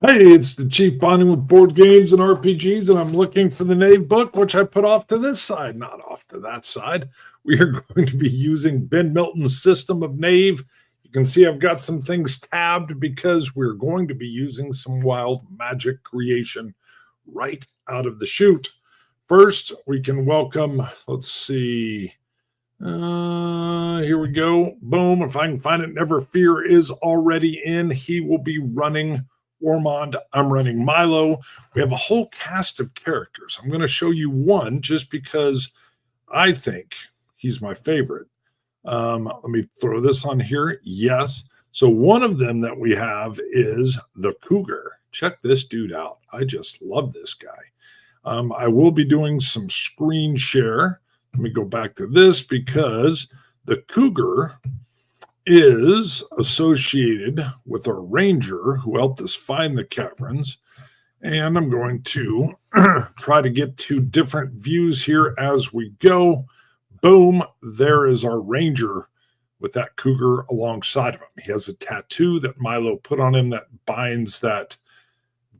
Hey, it's the Chief Bonding with Board Games and RPGs, and I'm looking for the Knave book, which I put off to this side, not off to that side. We are going to be using Ben Milton's system of Knave. You can see I've got some things tabbed because we're going to be using some wild magic creation right out of the chute. First, we can welcome, let's see, here we go. Boom, if I can find it, Never Fear is already in. He will be running Ormond. I'm running Milo. We have a whole cast of characters. I'm going to show you one just because I think he's my favorite. Let me throw this on here. Yes. So one of them that we have is the Cougar. Check this dude out. I just love this guy. I will be doing some screen share. Let me go back to this because the Cougar is associated with a ranger who helped us find the caverns. And I'm going to try to get to different views here as we go. Boom, there is our ranger with that cougar alongside of him. He has a tattoo that Milo put on him that binds that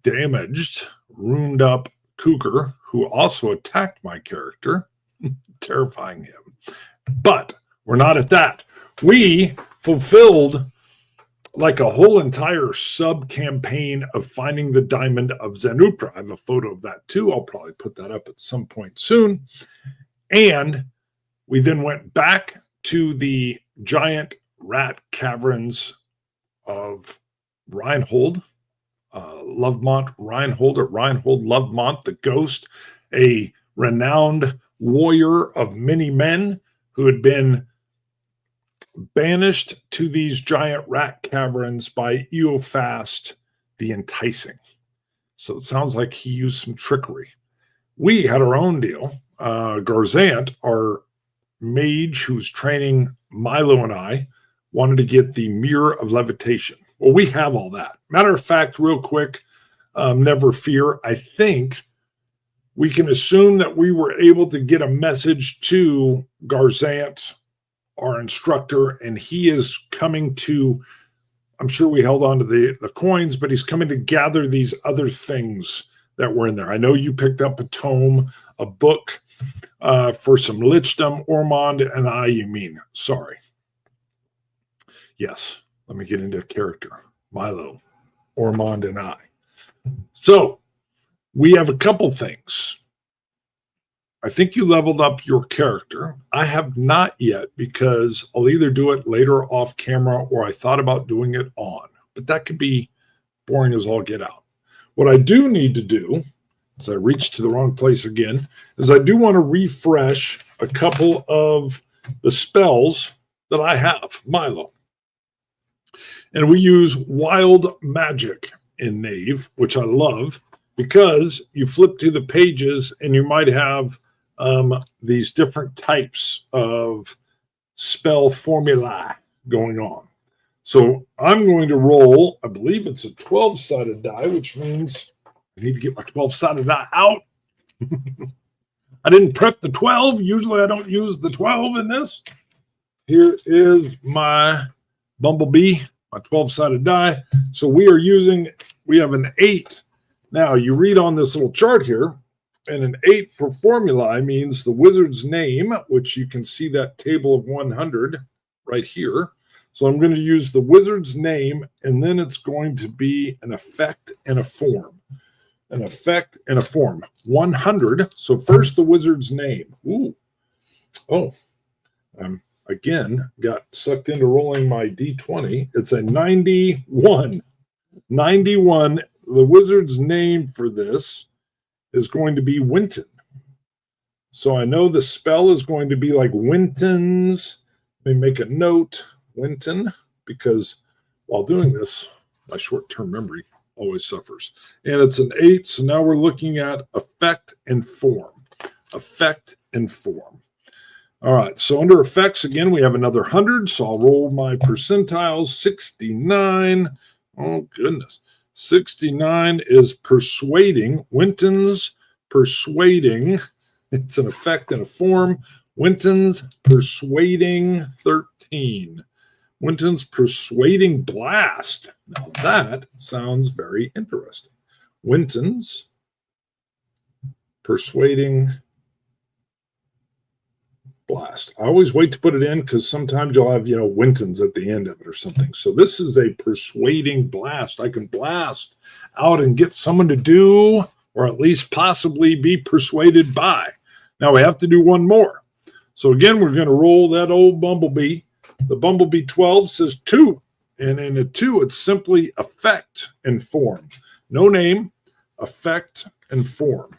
damaged, ruined up cougar who also attacked my character, terrifying him. But we're not at that. We fulfilled like a whole entire sub-campaign of finding the diamond of Zanupra. I have a photo of that too. I'll probably put that up at some point soon. And we then went back to the giant rat caverns of Reinhold, Lovemont, Reinhold Lovemont, the ghost, a renowned warrior of many men who had been banished to these giant rat caverns by Eofast the Enticing. So it sounds like he used some trickery. We had our own deal. Garzant, our mage who's training Milo and I, wanted to get the Mirror of Levitation. Well, we have all that. Matter of fact, real quick, Never Fear, I think we can assume that we were able to get a message to Garzant, our instructor, and he is coming to, I'm sure we held on to the coins, but he's coming to gather these other things that were in there. I know you picked up a tome, a book for some lichdom. Ormond and I, you mean? Sorry. Yes, let me get into character. Milo, Ormond and I. So we have a couple things. I think you leveled up your character. I have not yet because I'll either do it later off camera or I thought about doing it on. But that could be boring as all get out. What I do need to do, as I reach to the wrong place again, is I do want to refresh a couple of the spells that I have, Milo. And we use wild magic in Knave, which I love because you flip to the pages and you might have these different types of spell formulae going on. So I'm going to roll, I believe it's a 12-sided die, which means I need to get my 12-sided die out. I didn't prep the 12. Usually I don't use the 12 in this. Here is my Bumblebee, my 12-sided die. So we have an 8. Now you read on this little chart here, and an 8 for formulae means the wizard's name, which you can see that table of 100 right here. So I'm going to use the wizard's name, and then it's going to be an effect and a form. An effect and a form. 100. So first the wizard's name. Ooh. Oh. Again, got sucked into rolling my D20. It's a 91. 91. The wizard's name for this is going to be Winton. So I know the spell is going to be like Winton's. Let me make a note, Winton, because while doing this, my short-term memory always suffers. And it's an 8, so now we're looking at effect and form. Effect and form. All right, so under effects, again, we have another 100, so I'll roll my percentiles, 69. Oh, goodness. 69 is persuading. Winton's persuading. It's an effect and a form. Winton's persuading 13. Winton's Persuading Blast. Now that sounds very interesting. Winton's Persuading Blast. I always wait to put it in because sometimes you'll have, Winton's at the end of it or something. So this is a Persuading Blast. I can blast out and get someone to do, or at least possibly be persuaded by. Now we have to do one more. So again, we're going to roll that old Bumblebee. The Bumblebee 12 says 2. And in a 2, it's simply effect and form. No name, effect and form.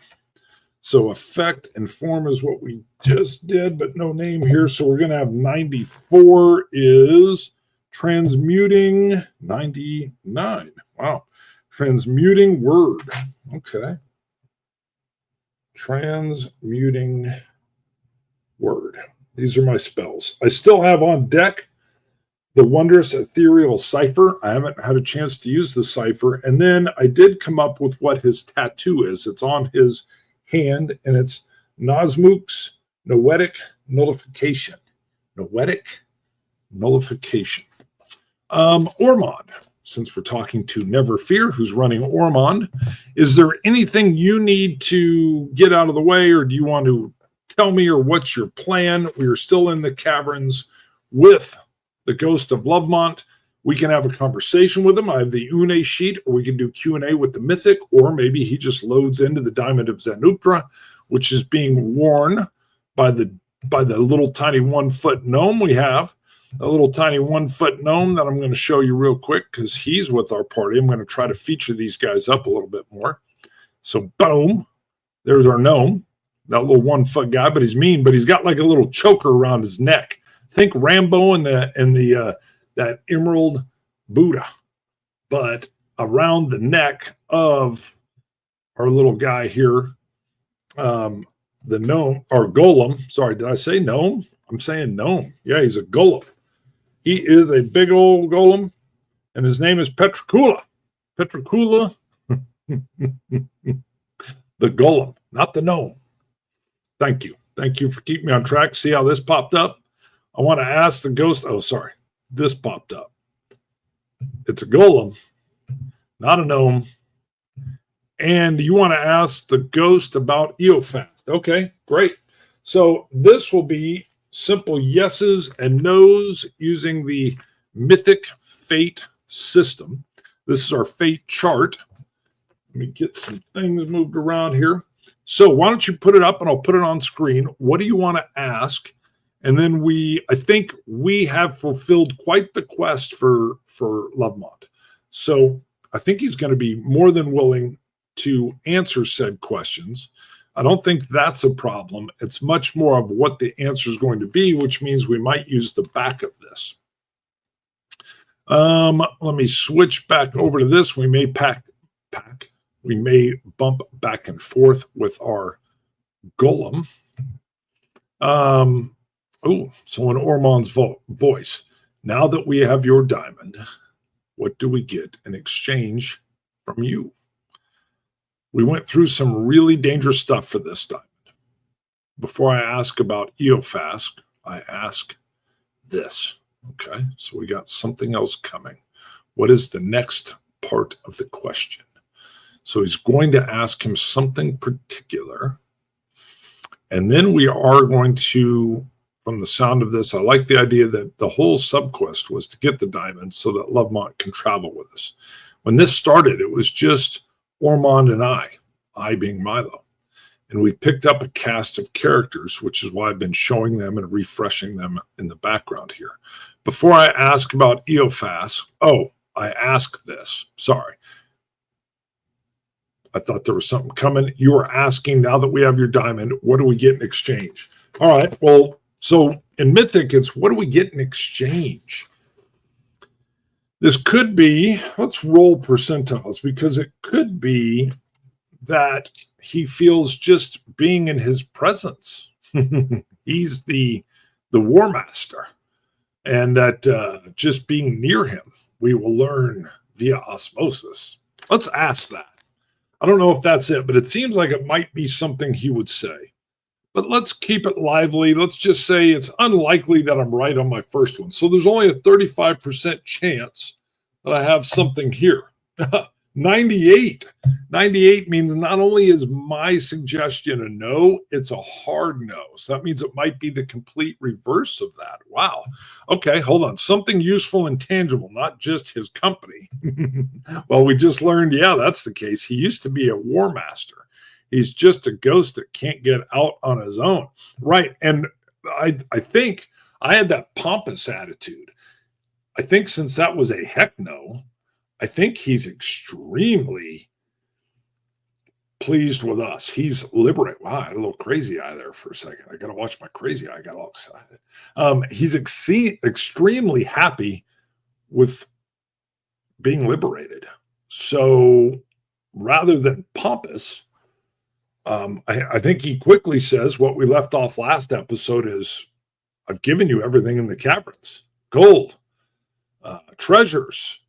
So effect and form is what we just did, but no name here. So we're going to have 94 is transmuting 99. Wow. Transmuting word. Okay. Transmuting word. These are my spells. I still have on deck the Wondrous Ethereal Cipher. I haven't had a chance to use the cipher. And then I did come up with what his tattoo is. It's on his hand, and it's Nosmook's Noetic Nullification. Noetic Nullification. Ormond, since we're talking to Never Fear, who's running Ormond, is there anything you need to get out of the way, or do you want to tell me, or what's your plan? We are still in the caverns with the ghost of Lovemont. We can have a conversation with him. I have the Une sheet, or we can do Q&A with the Mythic, or maybe he just loads into the Diamond of Zanuptra, which is being worn by the little tiny 1-foot gnome we have. A little tiny 1-foot gnome that I'm going to show you real quick because he's with our party. I'm going to try to feature these guys up a little bit more. So boom, there's our gnome, that little 1-foot guy, but he's mean, but he's got like a little choker around his neck. Think Rambo and that emerald Buddha, but around the neck of our little guy here, the gnome, or golem. Sorry, did I say gnome? I'm saying gnome. Yeah, he's a golem. He is a big old golem, and his name is Petricula. Petricula, the golem, not the gnome. Thank you. Thank you for keeping me on track. See how this popped up? I want to ask the ghost. Oh, sorry. This popped up. It's a golem, not a gnome. And you want to ask the ghost about Eofact. Okay, great. So this will be simple yeses and nos using the Mythic Fate system. This is our fate chart. Let me get some things moved around here. So why don't you put it up and I'll put it on screen. What do you want to ask? And then I think we have fulfilled quite the quest for Lovemont. So I think he's going to be more than willing to answer said questions. I don't think that's a problem. It's much more of what the answer is going to be, which means we might use the back of this. Let me switch back over to this. We may we may bump back and forth with our golem. So in Ormond's voice, now that we have your diamond, what do we get in exchange from you? We went through some really dangerous stuff for this diamond. Before I ask about Eofask, I ask this. Okay, so we got something else coming. What is the next part of the question? So he's going to ask him something particular. And then we are going to, from the sound of this, I like the idea that the whole subquest was to get the diamond so that Lovemont can travel with us. When this started, it was just Ormond and I being Milo. And we picked up a cast of characters, which is why I've been showing them and refreshing them in the background here. Before I ask about Eofask, I ask this. Sorry. I thought there was something coming. You are asking, now that we have your diamond, what do we get in exchange? All right, well, so in Mythic, it's what do we get in exchange? This could be, let's roll percentiles, because it could be that he feels just being in his presence. He's the war master. And that just being near him, we will learn via osmosis. Let's ask that. I don't know if that's it, but it seems like it might be something he would say. but let's keep it lively. Let's just say it's unlikely that I'm right on my first one. So there's only a 35% chance that I have something here. 98. 98 means not only is my suggestion a no, it's a hard no. So that means it might be the complete reverse of that. Wow. Okay, hold on. Something useful and tangible, not just his company. Well, we just learned, yeah, that's the case. He used to be a war master. He's just a ghost that can't get out on his own. Right. And I think I had that pompous attitude. I think since that was a heck no, I think he's extremely pleased with us. He's liberated. Wow, I had a little crazy eye there for a second. I got to watch my crazy eye. I got all excited. He's extremely happy with being liberated. So rather than pompous, I think he quickly says what we left off last episode is, I've given you everything in the caverns. Gold, treasures.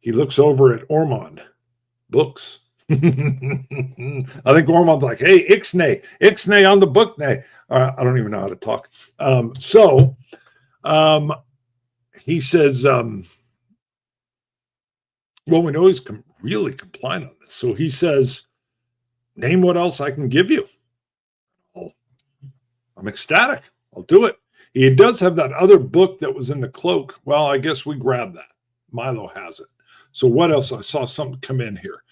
He looks over at Ormond. Books. I think Ormond's like, hey, ixnay on the book nay. I don't even know how to talk. He says, well, we know he's really compliant on this. So he says, name what else I can give you. Oh, I'm ecstatic. I'll do it. He does have that other book that was in the cloak. Well, I guess we grabbed that. Milo has it. So what else? I saw something come in here.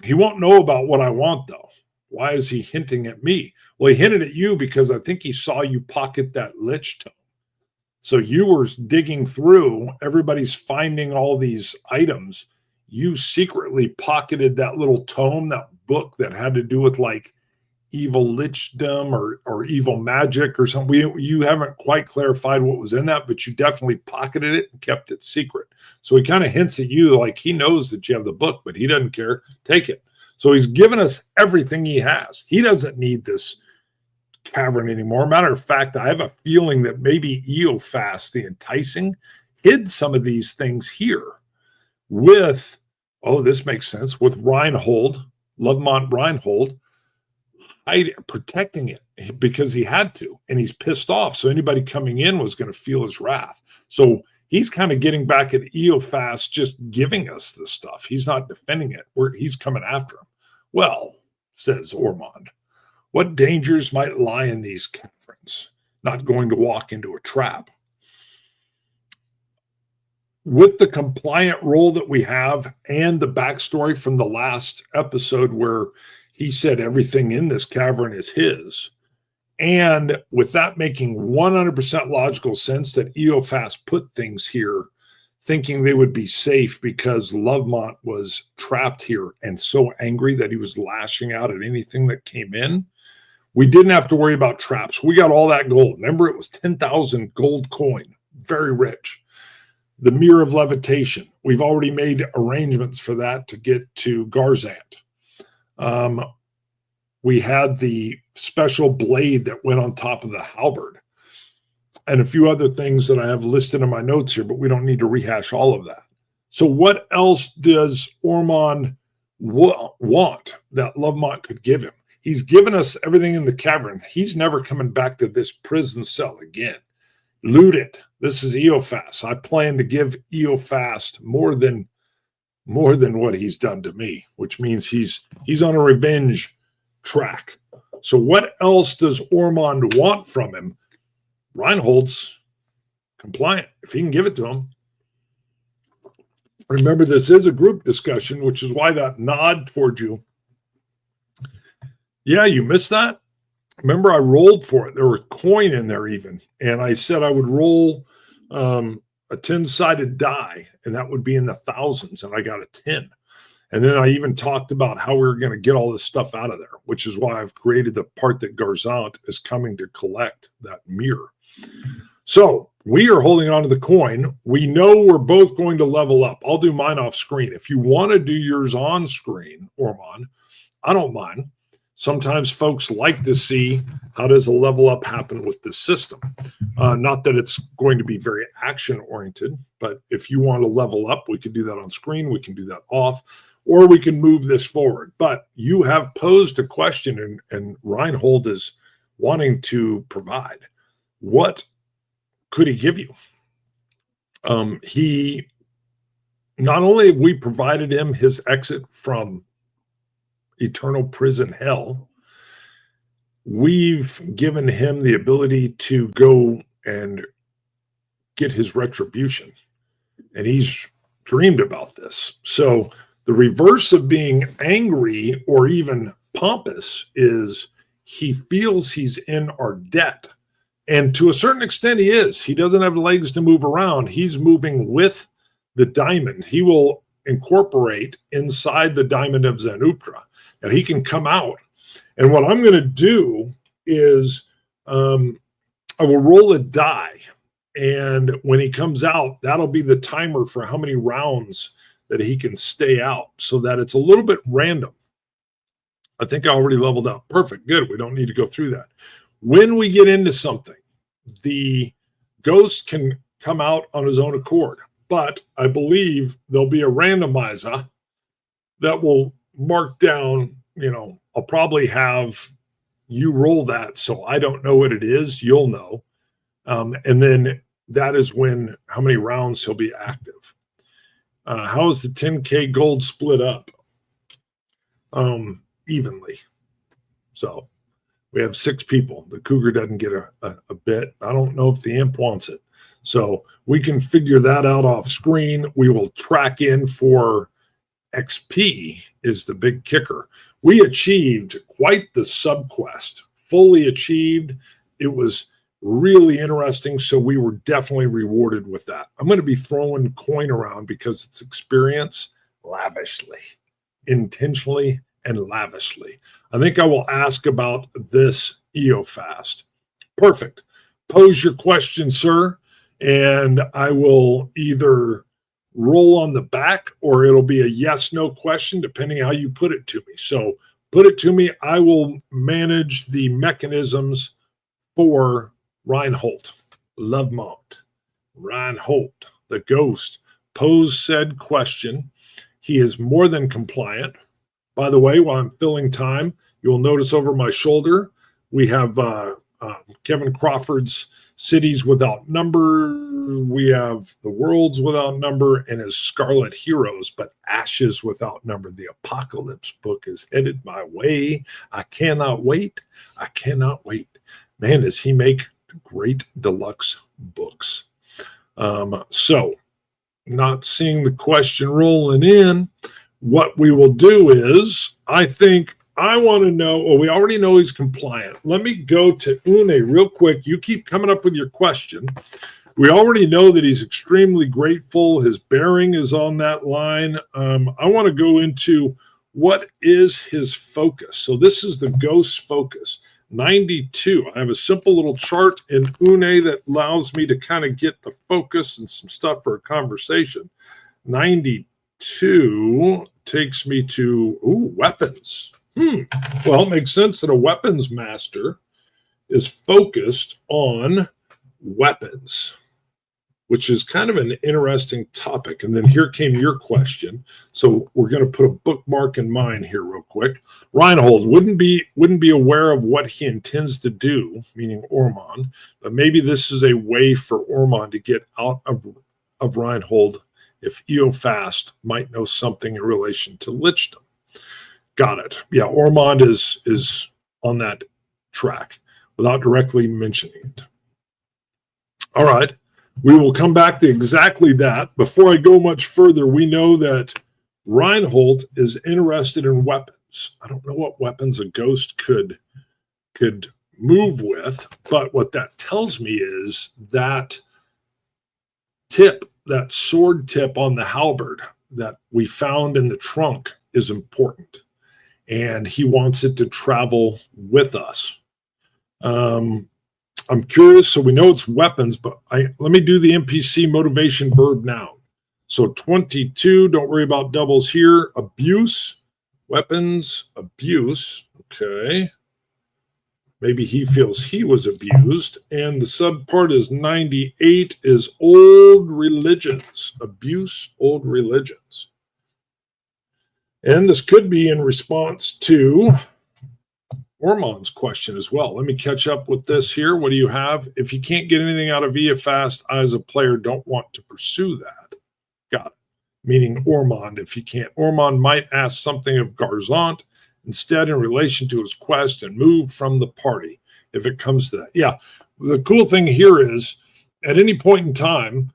He won't know about what I want, though. Why is he hinting at me? Well, he hinted at you because I think he saw you pocket that lich tome. So you were digging through. Everybody's finding all these items. You secretly pocketed that little tome, that book that had to do with like evil lichdom or evil magic or something. You haven't quite clarified what was in that, but you definitely pocketed it and kept it secret. So he kind of hints at you like he knows that you have the book, but he doesn't care. Take it. So he's given us everything he has. He doesn't need this cavern anymore. Matter of fact, I have a feeling that maybe Eophas, the enticing, hid some of these things here with, oh, this makes sense, with Reinhold, Lovemont Reinhold, protecting it because he had to, and he's pissed off. So anybody coming in was going to feel his wrath. So he's kind of getting back at Eophas, just giving us this stuff. He's not defending it. He's coming after him. Well, says Ormond, what dangers might lie in these caverns? Not going to walk into a trap. With the compliant role that we have and the backstory from the last episode where he said everything in this cavern is his. And with that making 100% logical sense that Eophas put things here thinking they would be safe because Lovemont was trapped here and so angry that he was lashing out at anything that came in. We didn't have to worry about traps. We got all that gold. Remember, it was 10,000 gold coin. Very rich. The Mirror of Levitation. We've already made arrangements for that to get to Garzant. We had the special blade that went on top of the halberd and a few other things that I have listed in my notes here, but we don't need to rehash all of that. So what else does Ormond want that Lovemont could give him? He's given us everything in the cavern. He's never coming back to this prison cell again. Loot it. This is Eophas. I plan to give Eophas more than what he's done to me, which means he's on a revenge track. So what else does Ormond want from him? Reinhold's compliant. If he can give it to him. Remember, this is a group discussion, which is why that nod toward you. Yeah, you missed that? Remember, I rolled for it. There was coin in there even. And I said I would roll a 10-sided die, and that would be in the thousands, and I got a 10. And then I even talked about how we were going to get all this stuff out of there, which is why I've created the part that Garzant is coming to collect that mirror. So we are holding on to the coin. We know we're both going to level up. I'll do mine off screen. If you want to do yours on screen, Ormond, I don't mind. Sometimes folks like to see how does a level up happen with this system. Not that it's going to be very action oriented, but if you want to level up, we can do that on screen. We can do that off, or we can move this forward. But you have posed a question, and Reinhold is wanting to provide. What could he give you? He not only have we provided him his exit from eternal prison hell, we've given him the ability to go and get his retribution. And he's dreamed about this. So the reverse of being angry or even pompous is he feels he's in our debt. And to a certain extent, he is. He doesn't have legs to move around. He's moving with the diamond. He will incorporate inside the diamond of Zanupra. Now, he can come out. And what I'm going to do is I will roll a die. And when he comes out, that'll be the timer for how many rounds that he can stay out, so that it's a little bit random. I think I already leveled up. Perfect. Good. We don't need to go through that. When we get into something, the ghost can come out on his own accord, but I believe there'll be a randomizer that will mark down, I'll probably have you roll that. So I don't know what it is. You'll know. And then that is how many rounds he'll be active. How is the 10K gold split up? Evenly. So we have 6 people. The cougar doesn't get a bit. I don't know if the imp wants it. So we can figure that out off screen. We will track in for XP is the big kicker. We achieved quite the subquest. Fully achieved. It was really interesting. So we were definitely rewarded with that. I'm going to be throwing coin around because it's experience lavishly, intentionally, and lavishly. I think I will ask about this EOFast. Perfect. Pose your question, sir, and I will either roll on the back or it'll be a yes/no question, depending how you put it to me. So put it to me. I will manage the mechanisms for Reinhold, Lovemont. Reinhold, the ghost, posed said question. He is more than compliant. By the way, while I'm filling time, you'll notice over my shoulder, we have Kevin Crawford's Cities Without Number. We have The Worlds Without Number and his Scarlet Heroes, but Ashes Without Number. The Apocalypse book is headed my way. I cannot wait. I cannot wait. Man, does he make great deluxe books. So, not seeing the question rolling in, what we will do is, I think I want to know, well, we already know he's compliant. Let me go to Une real quick. You keep coming up with your question. We already know that he's extremely grateful. His bearing is on that line. I want to go into what is his focus. So this is the ghost focus. 92. I have a simple little chart in Une that allows me to kind of get the focus and some stuff for a conversation. 92 takes me to weapons. Well, it makes sense that a weapons master is focused on weapons, which is kind of an interesting topic. And then here came your question. So we're going to put a bookmark in mine here real quick. Reinhold wouldn't be aware of what he intends to do, meaning Ormond, but maybe this is a way for Ormond to get out of Reinhold if EOFast might know something in relation to Lichdom. Got it. Yeah, Ormond is on that track without directly mentioning it. All right. We will come back to exactly that. Before I go much further, we know that Reinhold is interested in weapons. I don't know what weapons a ghost could move with, but what that tells me is that that sword tip on the halberd that we found in the trunk is important, and he wants it to travel with us. I'm curious, so we know it's weapons, but let me do the NPC motivation verb noun. So 22, don't worry about doubles here. Abuse, weapons, abuse. Okay. Maybe he feels he was abused. And the sub part is 98 is old religions. Abuse, old religions. And this could be in response to Ormond's question as well. Let me catch up with this here. What do you have? If you can't get anything out of Eofast, I as a player don't want to pursue that. Got it. Meaning Ormond, if he can't. Ormond might ask something of Garzant instead in relation to his quest and move from the party if it comes to that. Yeah, the cool thing here is at any point in time,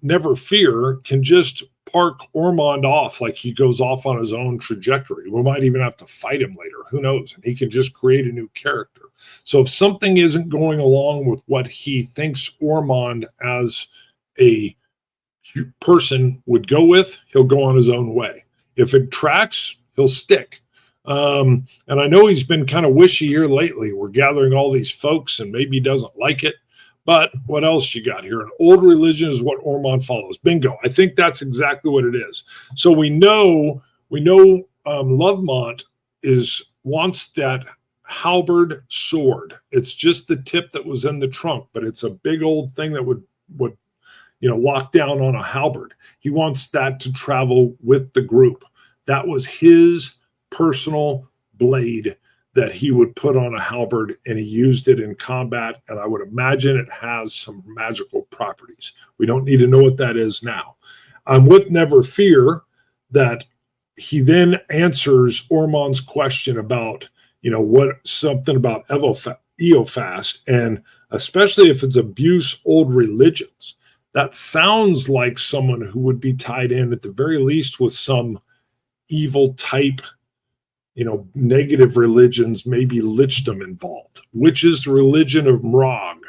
Never Fear can just park Ormond off like he goes off on his own trajectory. We might even have to fight him later. Who knows? And he can just create a new character. So if something isn't going along with what he thinks Ormond as a person would go with, he'll go on his own way. If it tracks, he'll stick. And I know he's been kind of wishy here lately. We're gathering all these folks and maybe he doesn't like it. But what else you got here? An old religion is what Ormond follows. Bingo. I think that's exactly what it is. So we know Lovemont wants that halberd sword. It's just the tip that was in the trunk, but it's a big old thing that would lock down on a halberd. He wants that to travel with the group. That was his personal blade that he would put on a halberd, and he used it in combat, and I would imagine it has some magical properties. We don't need to know what that is now. I'm with Never Fear that he then answers Ormond's question about, something about Eofast, and especially if it's abuse old religions. That sounds like someone who would be tied in at the very least with some evil type, negative religions, maybe lichdom involved, which is the religion of Mrog,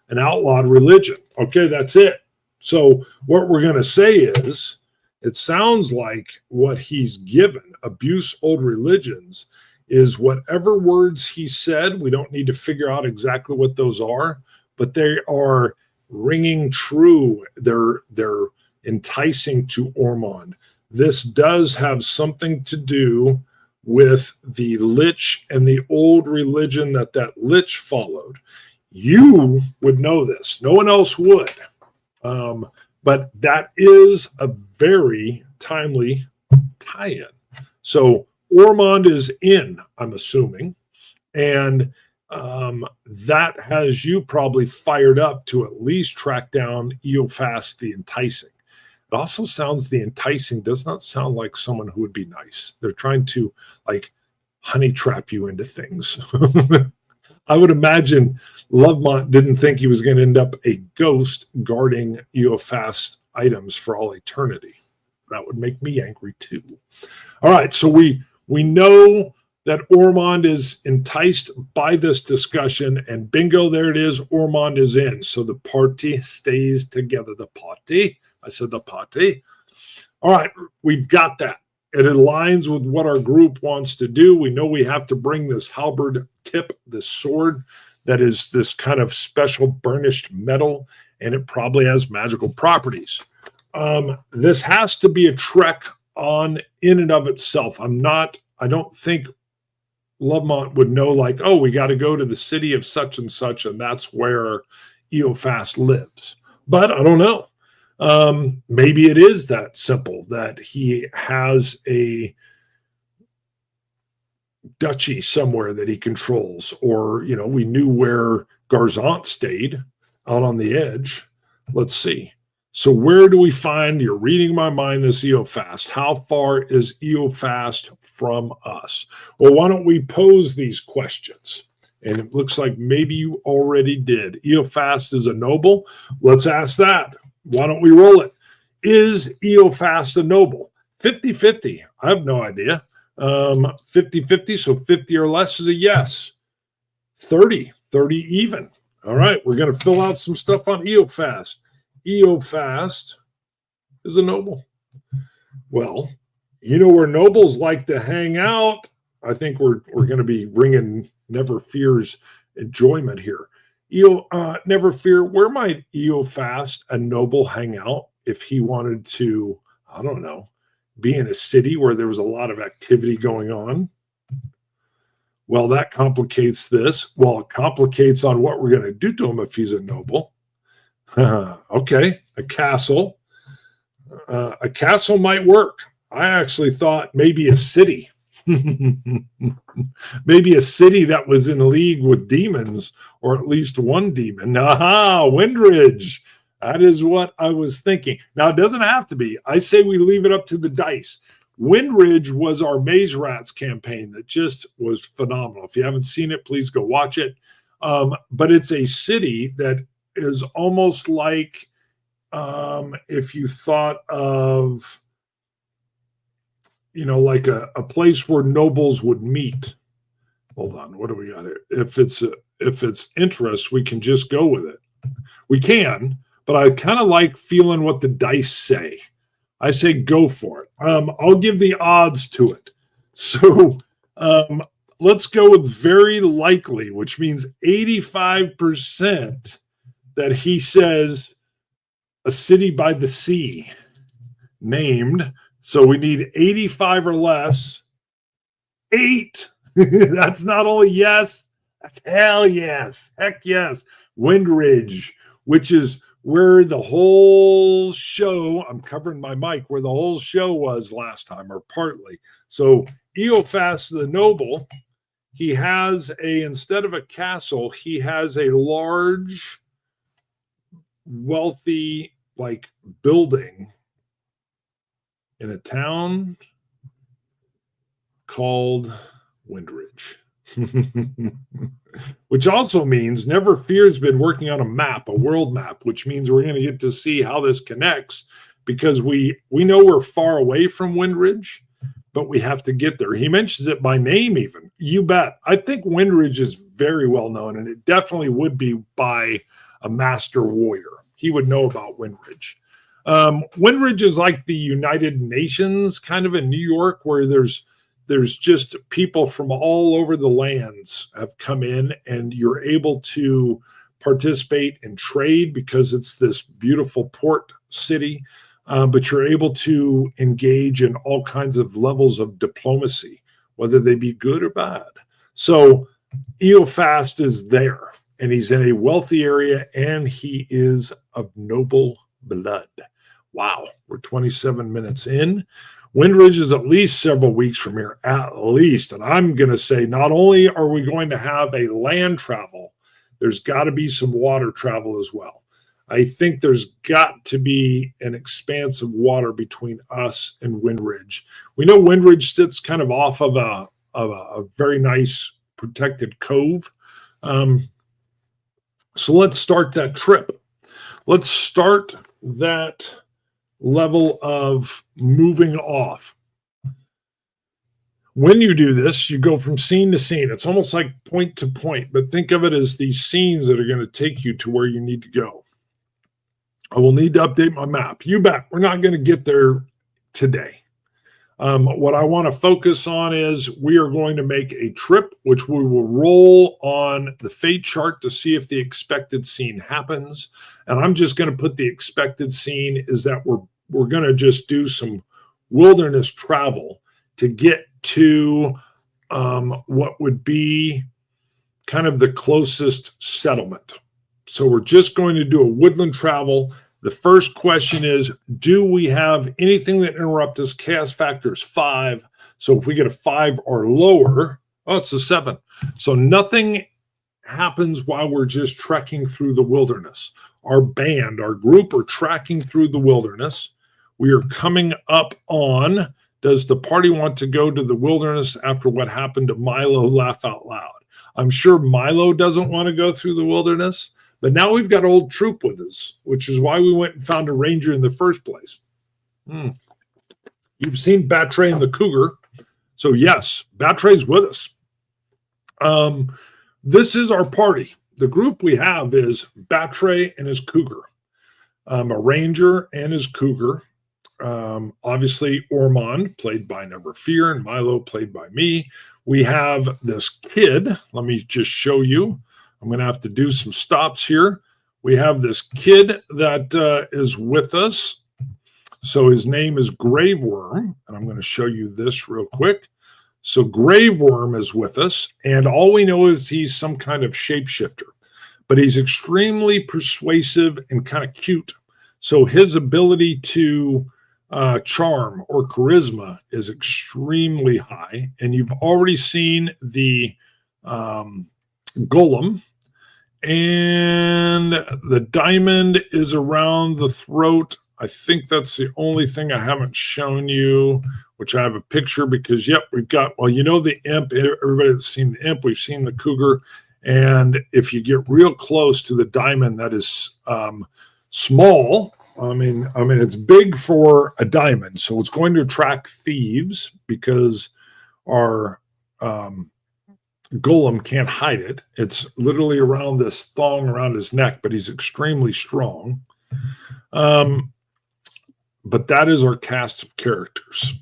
an outlawed religion. Okay, that's it. So what we're going to say is, it sounds like what he's given, abuse old religions, is whatever words he said. We don't need to figure out exactly what those are, but they are ringing true. They're enticing to Ormond. This does have something to do with the Lich and the old religion that Lich followed. You would know this. No one else would. But that is a very timely tie-in. So Ormond is in, I'm assuming, and that has you probably fired up to at least track down Eofast the Enticing. It also sounds, the Enticing does not sound like someone who would be nice. They're trying to honey trap you into things. I would imagine Lovemont didn't think he was going to end up a ghost guarding Eofast items for all eternity. That would make me angry too. All right, so we know that Ormond is enticed by this discussion, and bingo, there it is. Ormond is in. So the party stays together. The party. I said the party. All right, we've got that. It aligns with what our group wants to do. We know we have to bring this halberd tip, this sword that is this kind of special burnished metal, and it probably has magical properties. This has to be a trek on in and of itself. I don't think Lovemont would know, we got to go to the city of such and such, and that's where Eofast lives. But I don't know. Maybe it is that simple, that he has a duchy somewhere that he controls, or, we knew where Garzant stayed out on the edge. Let's see. So where do we find, you're reading my mind, this Eofast? How far is Eofast from us? Well, why don't we pose these questions? And it looks like maybe you already did. Eofast is a noble. Let's ask that. Why don't we roll it? Is Eofast a noble? 50-50. I have no idea. 50-50, so 50 or less is a yes. 30 even. All right, we're going to fill out some stuff on Eofast. Eofast is a noble. Well, where nobles like to hang out. I think we're going to be ringing Never Fear's enjoyment here. Never Fear, where might Eofast, a noble, hang out if he wanted to, I don't know, be in a city where there was a lot of activity going on? Well, that complicates this. Well, it complicates on what we're going to do to him if he's a noble. Okay, a castle. A castle might work. I actually thought maybe a city. Maybe a city that was in league with demons, or at least one demon. Aha, Windridge. That is what I was thinking. Now, it doesn't have to be. I say we leave it up to the dice. Windridge was our Maze Rats campaign that just was phenomenal. If you haven't seen it, please go watch it. But it's a city that is almost like if you thought of, like a place where nobles would meet. Hold on, what do we got here? If it's interest, we can just go with it. We can, but I kind of like feeling what the dice say. I say go for it. I'll give the odds to it. So let's go with very likely, which means 85% that he says a city by the sea named. So we need 85 or less. 8. That's not only yes, that's hell yes. Heck yes. Windridge, which is where the whole show, I'm covering my mic, where the whole show was last time, or partly. So Eophas the Noble, he has instead of a castle, he has a large, wealthy, building in a town called Windridge. Which also means Never Fear's been working on a map, a world map, which means we're going to get to see how this connects, because we know we're far away from Windridge, but we have to get there. He mentions it by name even. You bet. I think Windridge is very well known, and it definitely would be by a master warrior. He would know about Windridge. Windridge is like the United Nations kind of in New York, where there's just people from all over the lands have come in, and you're able to participate in trade because it's this beautiful port city, but you're able to engage in all kinds of levels of diplomacy, whether they be good or bad. So Eophas is there, and he's in a wealthy area, and he is of noble blood. Wow, we're 27 minutes in. Windridge is at least several weeks from here, at least. And I'm going to say not only are we going to have a land travel, there's got to be some water travel as well. I think there's got to be an expanse of water between us and Windridge. We know Windridge sits kind of off of a very nice protected cove. So let's start that trip. Let's start that level of moving off. When you do this, you go from scene to scene. It's almost like point to point, but think of it as these scenes that are going to take you to where you need to go. I will need to update my map. You bet. We're not going to get there today. What I want to focus on is we are going to make a trip, which we will roll on the fate chart to see if the expected scene happens. And I'm just going to put the expected scene is that we're going to just do some wilderness travel to get to what would be kind of the closest settlement. So we're just going to do a woodland travel. The first question is, do we have anything that interrupts us? Chaos factor is 5. So if we get a 5 or lower, it's a 7. So nothing happens while we're just trekking through the wilderness. Our band, our group are tracking through the wilderness. We are coming up on, does the party want to go to the wilderness after what happened to Milo? Laugh out loud. I'm sure Milo doesn't want to go through the wilderness. But now we've got old troop with us, which is why we went and found a ranger in the first place. You've seen Battray and the Cougar. So yes, Battray's with us. This is our party. The group we have is Battray and his Cougar, a ranger and his Cougar. Obviously Ormond, played by Never Fear, and Milo, played by me. We have this kid. Let me just show you. I'm going to have to do some stops here. We have this kid that is with us. So his name is Graveworm, and I'm going to show you this real quick. So Graveworm is with us, and all we know is he's some kind of shapeshifter, but he's extremely persuasive and kind of cute. So his ability to charm or charisma is extremely high. And you've already seen the golem. And the diamond is around the throat. I think that's the only thing I haven't shown you, which I have a picture because, yep, we've got, well, you know, the imp. Everybody that's seen the imp, we've seen the cougar. And if you get real close to the diamond, that is small. I mean, it's big for a diamond. So it's going to attract thieves because our golem can't hide it. It's literally around this thong around his neck, but he's extremely strong. But that is our cast of characters.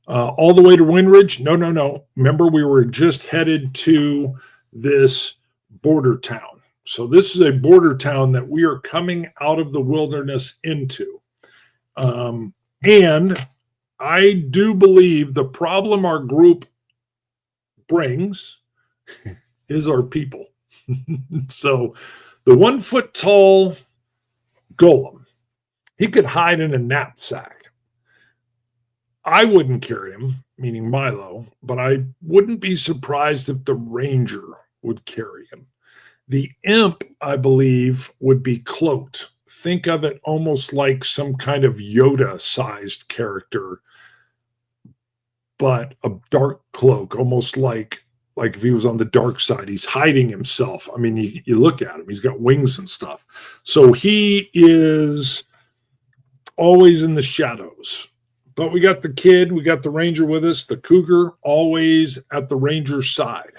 All the way to Windridge? No. Remember, we were just headed to this border town. So this is a border town that we are coming out of the wilderness into. And I do believe the problem our group brings is our people. So the 1 foot tall golem, he could hide in a knapsack. I wouldn't carry him, meaning Milo, but I wouldn't be surprised if the ranger would carry him. The imp, I believe, would be cloaked. Think of it almost like some kind of Yoda-sized character, but a dark cloak, almost like if he was on the dark side. He's hiding himself. I mean, you look at him, he's got wings and stuff. So he is always in the shadows. But we got the kid, we got the ranger with us, the cougar always at the ranger's side.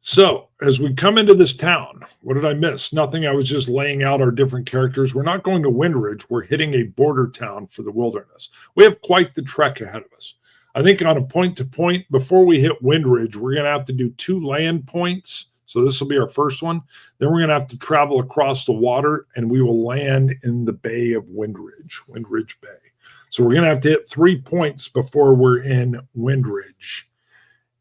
So as we come into this town, what did I miss? Nothing. I was just laying out our different characters. We're not going to Windridge. We're hitting a border town for the wilderness. We have quite the trek ahead of us. I think on a point-to-point, before we hit Windridge, we're going to have to do 2 land points. So this will be our first one. Then we're going to have to travel across the water, and we will land in the Bay of Windridge Bay. So we're going to have to hit 3 points before we're in Windridge.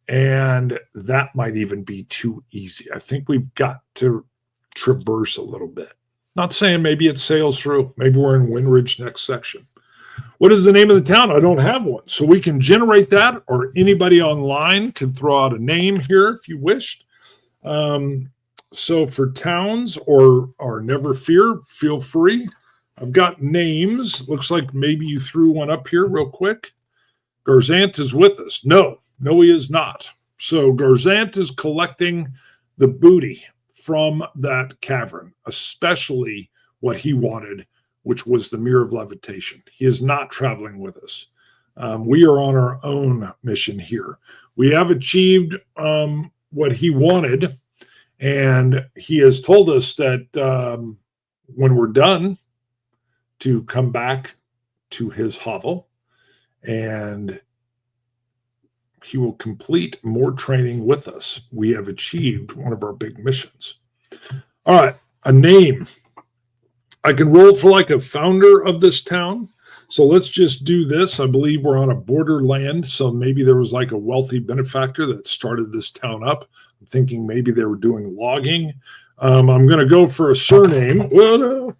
And that might even be too easy. I think we've got to traverse a little bit. Not saying maybe it sails through. Maybe we're in Windridge next section. What is the name of the town? I don't have one. So we can generate that, or anybody online can throw out a name here if you wished. So for towns or never fear, feel free. I've got names. Looks like maybe you threw one up here real quick. Garzant is with us. No, he is not. So Garzant is collecting the booty from that cavern, especially what he wanted, which was the Mirror of Levitation. He is not traveling with us. We are on our own mission here. We have achieved what he wanted, and he has told us that when we're done, to come back to his hovel, and he will complete more training with us. We have achieved one of our big missions. All right, a name. I can roll for like a founder of this town. So let's just do this. I believe we're on a borderland. So maybe there was like a wealthy benefactor that started this town up. I'm thinking maybe they were doing logging. I'm going to go for a surname. Well, no.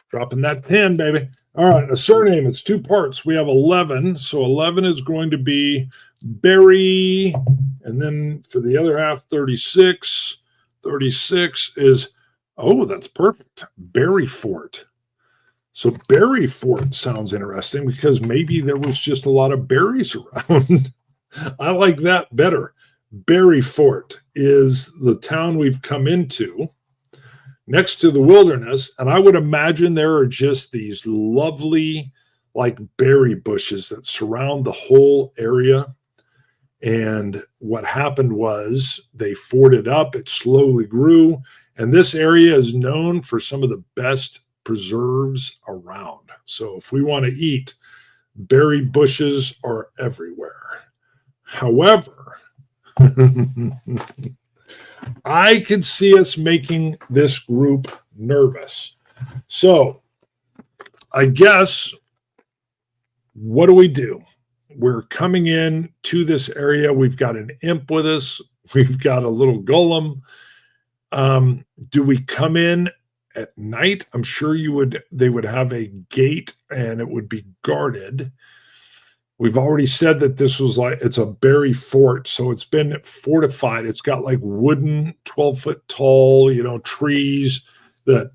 Dropping that 10, baby. All right, a surname. It's 2 parts. We have 11. So 11 is going to be Barry. And then for the other half, 36. 36 is, oh, that's perfect. Berry Fort. So Berry Fort sounds interesting because maybe there was just a lot of berries around. I like that better. Berry Fort is the town we've come into next to the wilderness. And I would imagine there are just these lovely, like berry bushes that surround the whole area. And what happened was they forted up, it slowly grew, and this area is known for some of the best preserves around. So if we want to eat, berry bushes are everywhere. However, I could see us making this group nervous. So I guess, what do? We're coming in to this area. We've got an imp with us. We've got a little golem. Do we come in At night, I'm sure they would have a gate and it would be guarded. We've already said that this was it's a berry fort, so it's been fortified. It's got like wooden, 12-foot tall, trees that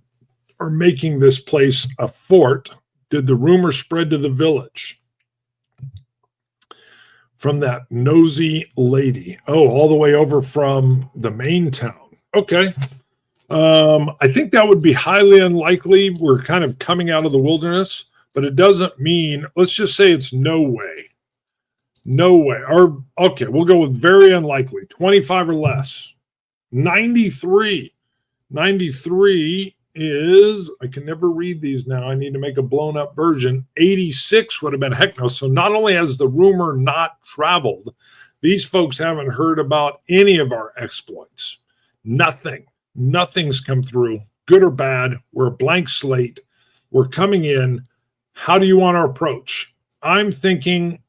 are making this place a fort. Did the rumor spread to the village from that nosy lady? Oh, all the way over from the main town. Okay. I think that would be highly unlikely. We're kind of coming out of the wilderness, but it doesn't mean, let's just say it's no way. No way. Or, okay, we'll go with very unlikely, 25 or less. 93. 93 is, I can never read these now. I need to make a blown up version. 86 would have been heck no. So not only has the rumor not traveled, these folks haven't heard about any of our exploits. Nothing. Nothing's come through, good or bad. We're a blank slate. We're coming in. How do you want our approach? I'm thinking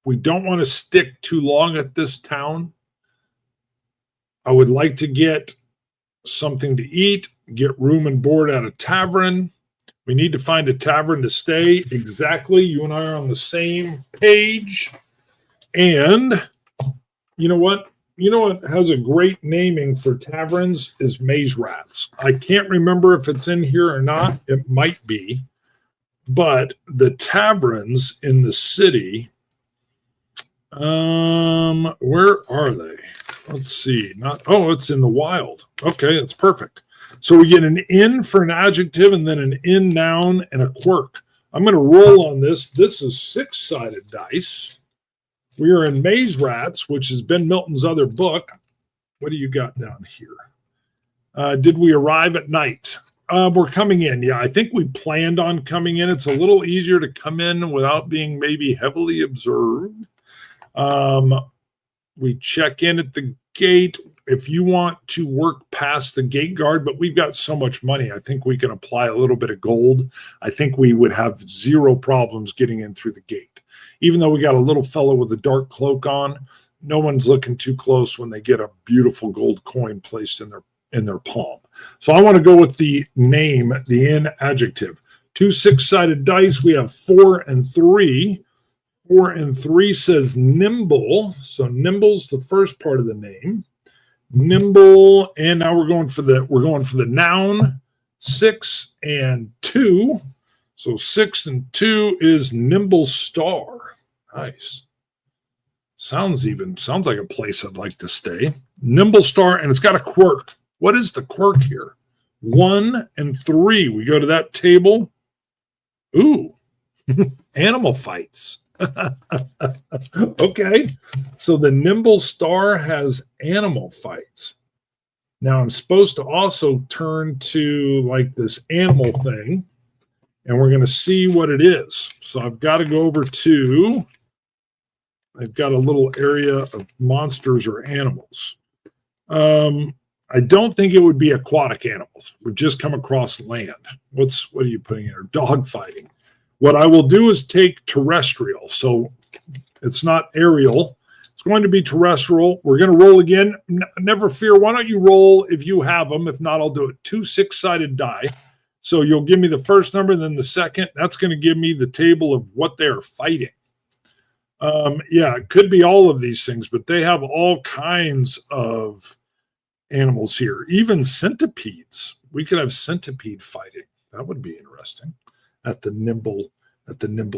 we don't want to stick too long at this town. I would like to get something to eat, get room and board at a tavern. We need to find a tavern to stay. Exactly. You and I are on the same page. And you know what? You know what has a great naming for taverns is Maze Rats. I can't remember if it's in here or not. It might be. But the taverns in the city, where are they? Let's see. It's in the wild. Okay, that's perfect. So we get an inn for an adjective and then an in noun and a quirk. I'm going to roll on this. This is 6-sided dice. We are in Maze Rats, which has been Milton's other book. What do you got down here? Did we arrive at night? We're coming in. Yeah, I think we planned on coming in. It's a little easier to come in without being maybe heavily observed. We check in at the gate. If you want to work past the gate guard, but we've got so much money, I think we can apply a little bit of gold. I think we would have zero problems getting in through the gate. Even though we got a little fellow with a dark cloak on, no one's looking too close when they get a beautiful gold coin placed in their palm. So I want to go with the name, the in adjective. 2 6-sided dice. We have 4 and 3. 4 and 3 says nimble. So nimble's the first part of the name. Nimble, and now we're going for the noun. 6 and 2. So 6 and 2 is Nimble Star. Nice. Sounds like a place I'd like to stay. Nimble Star, and it's got a quirk. What is the quirk here? 1 and 3. We go to that table. Ooh, animal fights. Okay, so the Nimble Star has animal fights. Now I'm supposed to also turn to like this animal thing, and we're going to see what it is. So I've got to go over to, I've got a little area of monsters or animals. I don't think it would be aquatic animals. We've just come across land. What are you putting in here? Dog fighting. What I will do is take terrestrial. So it's not aerial. It's going to be terrestrial. We're going to roll again. Never fear. Why don't you roll if you have them? If not, I'll do it. 2 6-sided die. So you'll give me the first number and then the second. That's going to give me the table of what they're fighting. Yeah, it could be all of these things, but they have all kinds of animals here. Even centipedes. We could have centipede fighting. That would be interesting at the nimble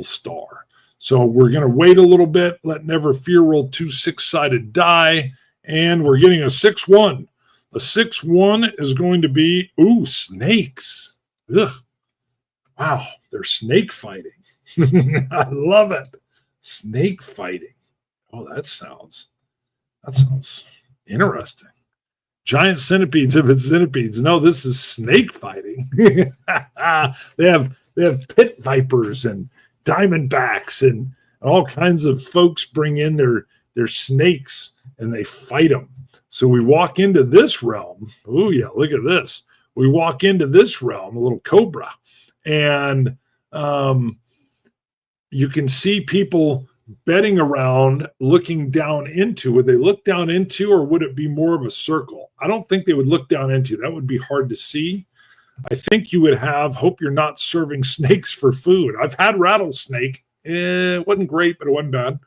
star. So we're going to wait a little bit. Let Never Fear roll 2 6-sided die, and we're getting a 6-1. A 6-1 is going to be, ooh, snakes. Ugh. Wow, they're snake fighting. I love it. Snake fighting. Oh, that sounds interesting. Giant centipedes, if it's centipedes. No, this is snake fighting. They have pit vipers and diamondbacks and all kinds of folks bring in their snakes and they fight them. So we walk into this realm. Oh yeah, look at this. We walk into this realm, a little cobra, and you can see people bedding around, looking down into. Would they look down into, or would it be more of a circle? I don't think they would look down into. That would be hard to see. I think you would have, hope you're not serving snakes for food. I've had rattlesnake. It wasn't great, but it wasn't bad.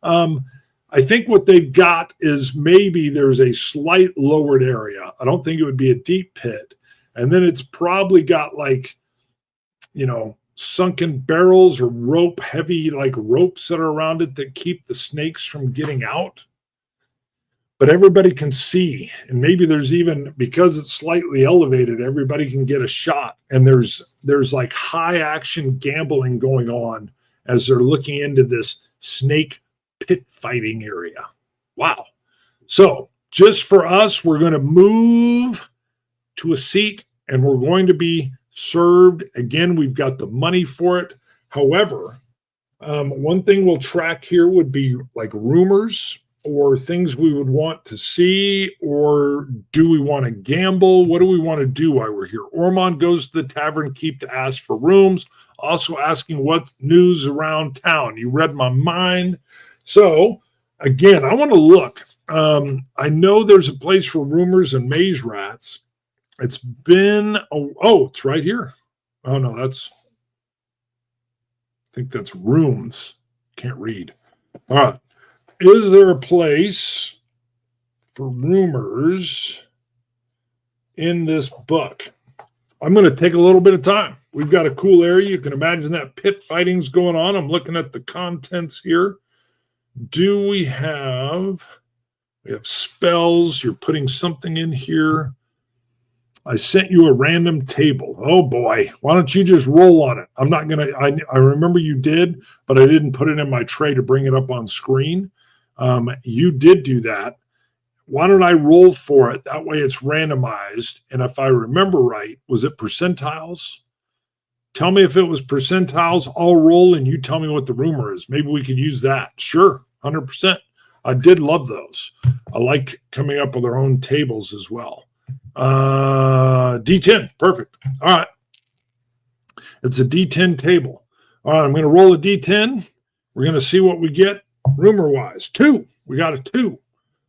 I think what they've got is maybe there's a slight lowered area. I don't think it would be a deep pit. And then it's probably got like, sunken barrels or rope, heavy like ropes that are around it that keep the snakes from getting out. But everybody can see, and maybe there's even, because it's slightly elevated, everybody can get a shot. And there's like high action gambling going on as they're looking into this snake pit fighting area. Wow. So just for us, we're going to move to a seat and we're going to be served. Again, we've got the money for it. However, one thing we'll track here would be like rumors or things we would want to see, or do we want to gamble? What do we want to do while we're here? Ormond goes to the tavern keep to ask for rooms, also asking what news around town. You read my mind. So again, I want to look. I know there's a place for rumors and maze rats. It's been, it's right here. Oh no, I think that's rooms. Can't read. All right. Is there a place for rumors in this book? I'm going to take a little bit of time. We've got a cool area. You can imagine that pit fighting's going on. I'm looking at the contents here. Do we have spells? You're putting something in here. I sent you a random table. Oh boy, why don't you just roll on it? I'm not going to, I remember you did, but I didn't put it in my tray to bring it up on screen. You did do that. Why don't I roll for it? That way it's randomized. And if I remember right, was it percentiles? Tell me if it was percentiles. I'll roll and you tell me what the rumor is. Maybe we could use that. Sure, 100%. I did love those. I like coming up with our own tables as well. D10, perfect. All right. It's a D10 table. All right, I'm going to roll a D10. We're going to see what we get rumor-wise. 2. We got a 2.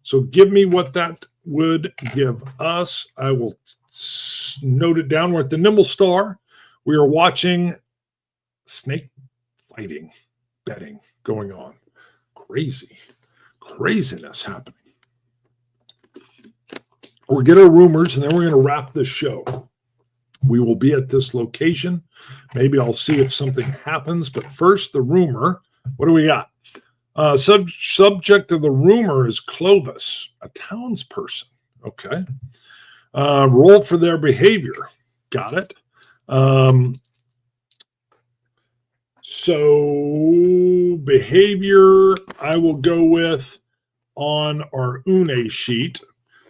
So give me what that would give us. I will note it down. We're at the Nimble Star. We are watching snake fighting, betting going on. Craziness happening. We'll get our rumors, and then we're going to wrap this show. We will be at this location. Maybe I'll see if something happens. But first, the rumor. What do we got? Subject of the rumor is Clovis, a townsperson. Okay. Roll for their behavior. Got it. So behavior, I will go with on our Une sheet.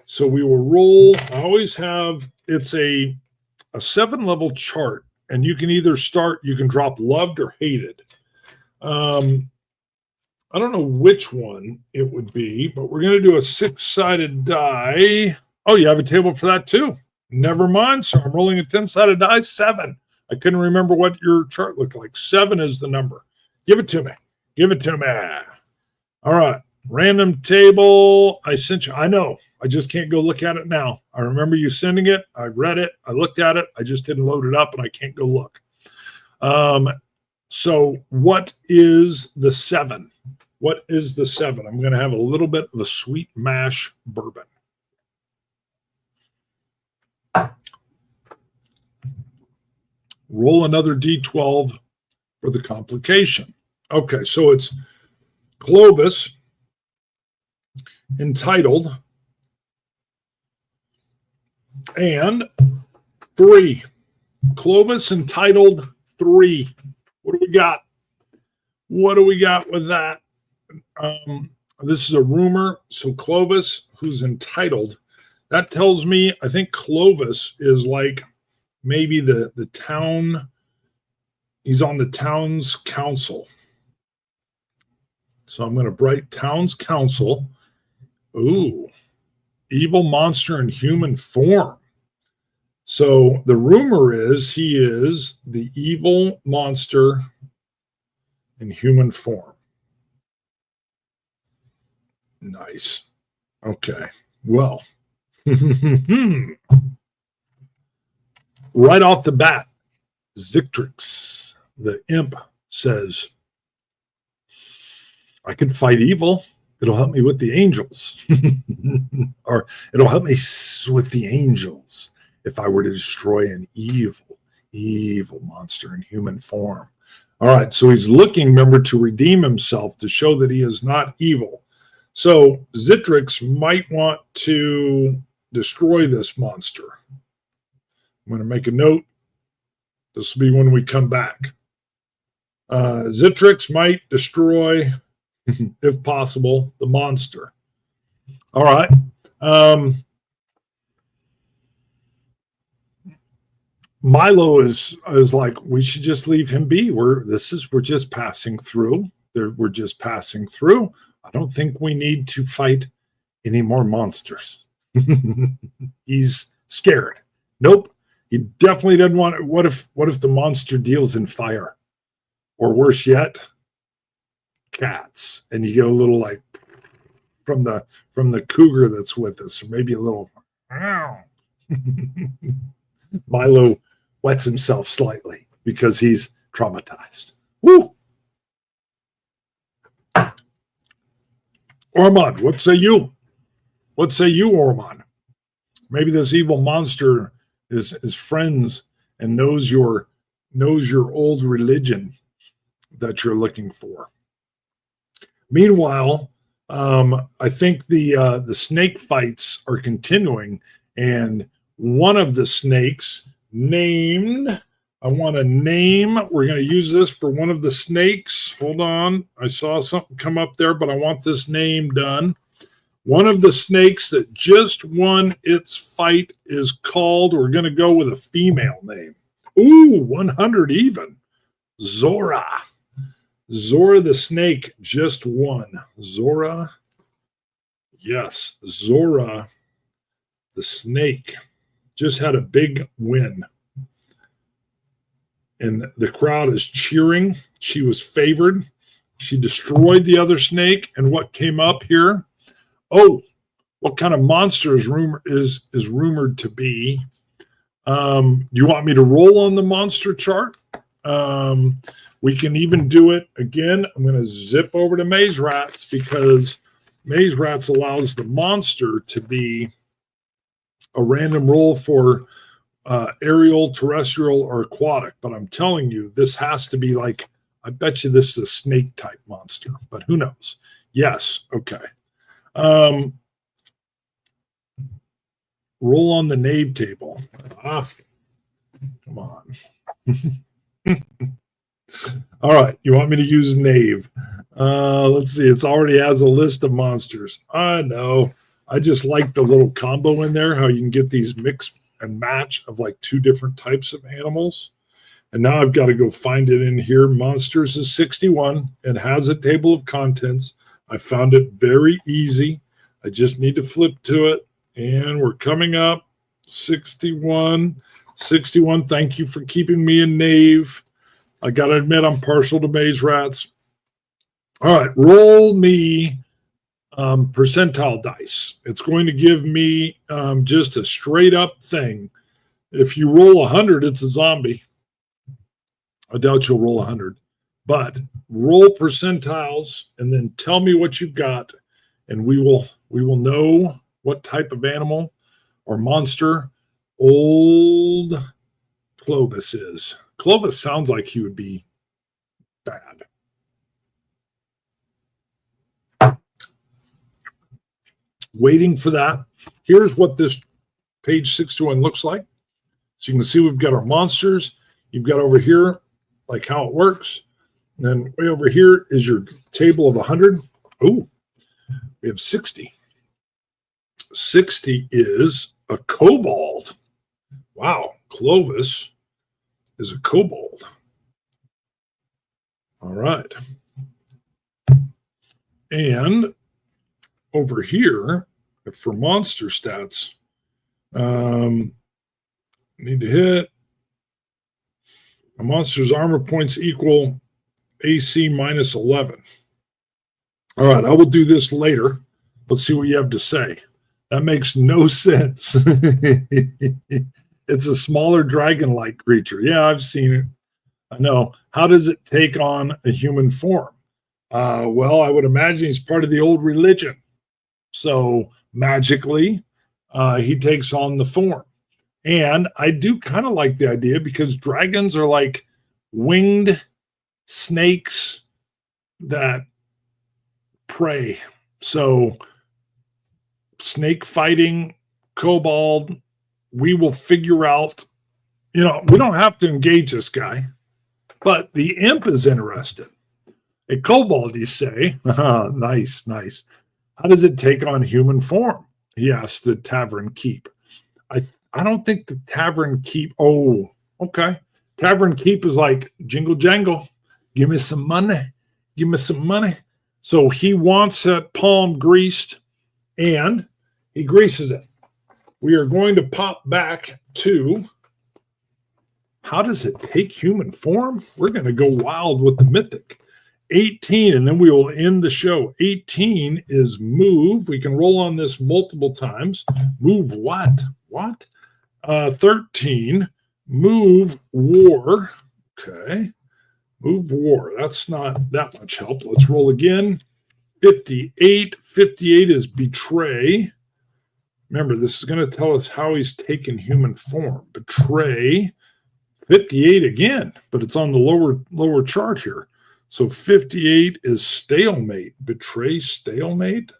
So we will roll. I always have, it's a 7-level chart, and you can either you can drop loved or hated. I don't know which one it would be, but we're going to do a 6-sided die. Oh, you have a table for that too. Never mind. So I'm rolling a 10-sided die, 7. I couldn't remember what your chart looked like. 7 is the number. Give it to me. All right. Random table. I sent you. I know. I just can't go look at it now. I remember you sending it. I read it. I looked at it. I just didn't load it up, and I can't go look. So what is the 7? What is the 7? I'm going to have a little bit of a sweet mash bourbon. Roll another D12 for the complication. Okay, so it's Clovis, entitled, and 3. Clovis, entitled, 3. What do we got? What do we got with that? This is a rumor. So Clovis, who's entitled, that tells me, I think Clovis is like maybe the town. He's on the town's council. So I'm going to write town's council. Ooh, evil monster in human form. So the rumor is he is the evil monster in human form. Nice. Okay. Well, right off the bat, Zictrix, the imp, says, I can fight evil. It'll help me with the angels. Or it'll help me with the angels if I were to destroy an evil monster in human form. All right, so he's looking, remember, to redeem himself, to show that he is not evil. So Zictrix might want to destroy this monster. I'm going to make a note. This will be when we come back. Zictrix might destroy, if possible, the monster. All right. Milo is like, we should just leave him be. We're just passing through. We're just passing through. I don't think we need to fight any more monsters. He's scared. Nope. He definitely doesn't want it. What if the monster deals in fire? Or worse yet, cats. And you get a little like from the cougar that's with us, or maybe a little Milo wets himself slightly because he's traumatized. Woo! Ormond, what say you? What say you, Ormond? Maybe this evil monster is friends and knows your old religion that you're looking for. Meanwhile, I think the snake fights are continuing, and one of the snakes named, I want a name. We're going to use this for one of the snakes. Hold on. I saw something come up there, but I want this name done. One of the snakes that just won its fight is called, we're going to go with a female name. Ooh, 100 even. Zora. Zora the snake just won. Zora. Yes, Zora the snake just had a big win. And the crowd is cheering. She was favored. She destroyed the other snake. And what came up here? Oh, what kind of monster is rumored to be? Do you want me to roll on the monster chart? We can even do it again. I'm going to zip over to Maze Rats because Maze Rats allows the monster to be a random roll for aerial, terrestrial, or aquatic. But I'm telling you, this has to be like, I bet you this is a snake type monster, but who knows? Yes. Okay. Roll on the Knave table. Come on. All right. You want me to use Knave? Let's see. It already has a list of monsters. I know. I just like the little combo in there, how you can get these mix and match of like two different types of animals. And now I've got to go find it in here. Monsters is 61. It has a table of contents. I found it very easy. I just need to flip to it. And we're coming up. 61. 61. Thank you for keeping me in Knave. I got to admit, I'm partial to Maze Rats. All right. Roll me percentile dice. It's going to give me just a straight up thing. If you roll 100, it's a zombie. I doubt you'll roll 100. But roll percentiles and then tell me what you've got, and we will know what type of animal or monster old Clovis is. Clovis sounds like he would be bad. Waiting for that. Here's what this page 61 looks like. So you can see we've got our monsters. You've got over here like how it works. And then way over here is your table of 100. Oh, we have 60. 60 is a kobold. Wow, Clovis is a kobold. All right. And over here, for monster stats, need to hit a monster's armor points equal AC minus 11. All right, I will do this later. Let's see what you have to say. That makes no sense. It's a smaller dragon-like creature. Yeah, I've seen it. I know. How does it take on a human form? Well, I would imagine he's part of the old religion. So magically, he takes on the form. And I do kind of like the idea because dragons are like winged snakes that prey. So snake fighting, kobold, we will figure out, we don't have to engage this guy, but the imp is interested. A kobold, you say? Nice, nice. How does it take on human form? He asked the tavern keep. I don't think the tavern keep. Oh, okay. Tavern keep is like jingle jangle. Give me some money. Give me some money. So he wants that palm greased, and he greases it. We are going to pop back to how does it take human form? We're going to go wild with the mythic. 18, and then we will end the show. 18 is move. We can roll on this multiple times. Move what? What? 13, move war. Okay. Move war. That's not that much help. Let's roll again. 58. 58 is betray. Remember, this is going to tell us how he's taken human form. Betray. 58 again, but it's on the lower chart here. So 58 is stalemate. Betray, stalemate.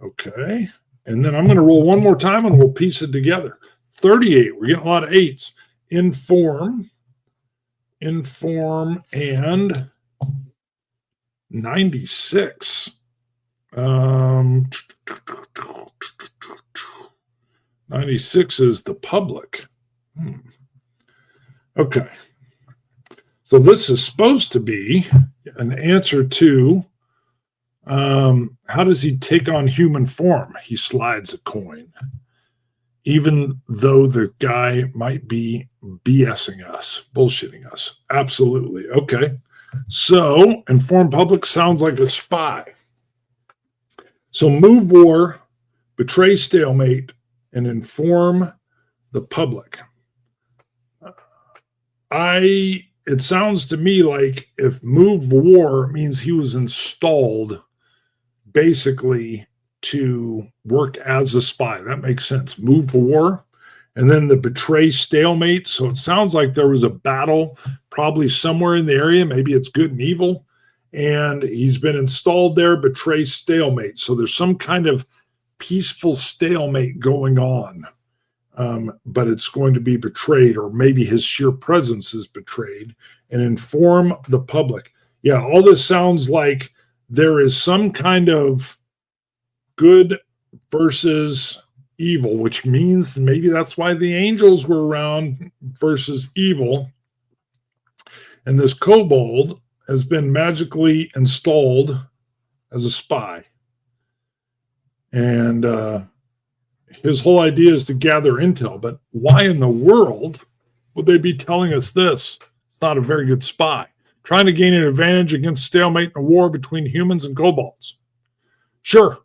Okay. And then I'm going to roll one more time and we'll piece it together. 38. We're getting a lot of eights. Inform, and 96. 96 is the public. Okay. So this is supposed to be an answer to how does he take on human form? He slides a coin. Even though the guy might be BSing us, bullshitting us. Absolutely. Okay. So inform public sounds like a spy. So move war, betray stalemate, and inform the public. It sounds to me like if move war means he was installed basically to work as a spy. That makes sense. Move war, and then the betray stalemate. So it sounds like there was a battle probably somewhere in the area. Maybe it's good and evil, and he's been installed there. Betray stalemate. So there's some kind of peaceful stalemate going on. But it's going to be betrayed, or maybe his sheer presence is betrayed, and inform the public. Yeah, all this sounds like there is some kind of good versus evil, which means maybe that's why the angels were around versus evil. And this kobold has been magically installed as a spy. And his whole idea is to gather intel, but why in the world would they be telling us this? It's not a very good spy. Trying to gain an advantage against stalemate in a war between humans and kobolds. Sure,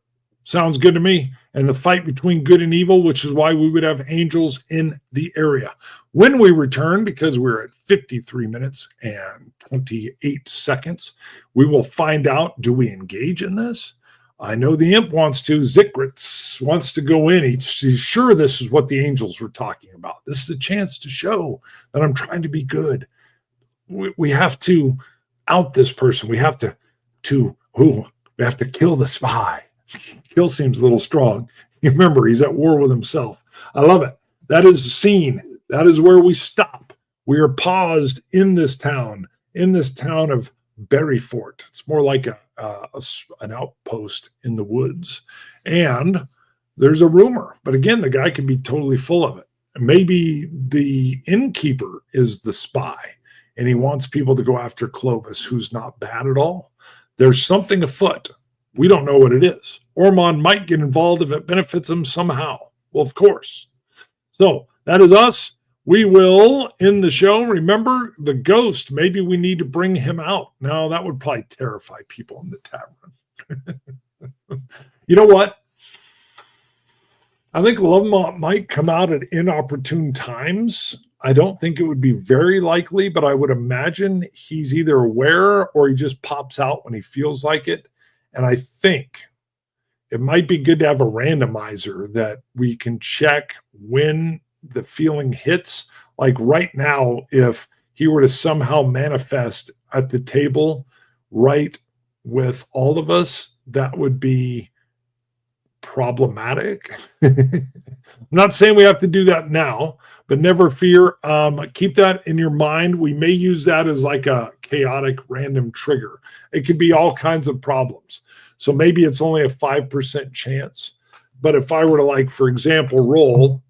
sounds good to me. And the fight between good and evil, which is why we would have angels in the area. When we return, because we're at 53 minutes and 28 seconds, we will find out, do we engage in this? I know the imp wants to. Zikritz wants to go in. He's sure this is what the angels were talking about. This is a chance to show that I'm trying to be good. We have to out this person. We have to kill the spy. Kill seems a little strong. Remember, he's at war with himself. I love it. That is the scene. That is where we stop. We are paused in this town of Berryfort. It's more like an outpost in the woods. And there's a rumor. But again, the guy could be totally full of it. Maybe the innkeeper is the spy, and he wants people to go after Clovis, who's not bad at all. There's something afoot. We don't know what it is. Ormond might get involved if it benefits him somehow. Well, of course. So that is us. We will end the show. Remember the ghost. Maybe we need to bring him out. No, that would probably terrify people in the tavern. You know what? I think Lovemont might come out at inopportune times. I don't think it would be very likely, but I would imagine he's either aware or he just pops out when he feels like it. And I think it might be good to have a randomizer that we can check when the feeling hits. Like right now, if he were to somehow manifest at the table right with all of us, that would be problematic. I'm not saying we have to do that now, but never fear. Keep that in your mind. We may use that as like a chaotic random trigger. It could be all kinds of problems. So maybe it's only a 5% chance. But if I were to, like, for example, roll,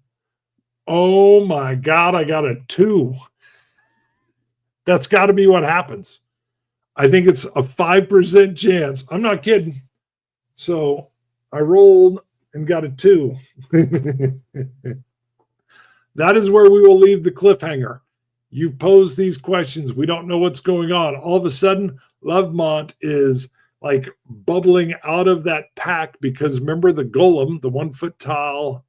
oh my God, I got a 2. That's got to be what happens. I think it's a 5% chance. I'm not kidding. So I rolled and got a 2. That is where we will leave the cliffhanger. You've posed these questions. We don't know what's going on. All of a sudden, Lovemont is like bubbling out of that pack because remember the golem, the 1 foot tall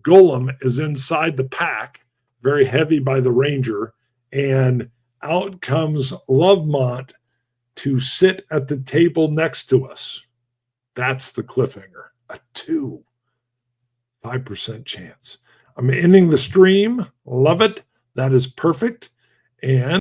golem is inside the pack, very heavy by the ranger. And out comes Lovemont to sit at the table next to us. That's the cliffhanger. A 5% chance. I'm ending the stream. Love it. That is perfect. And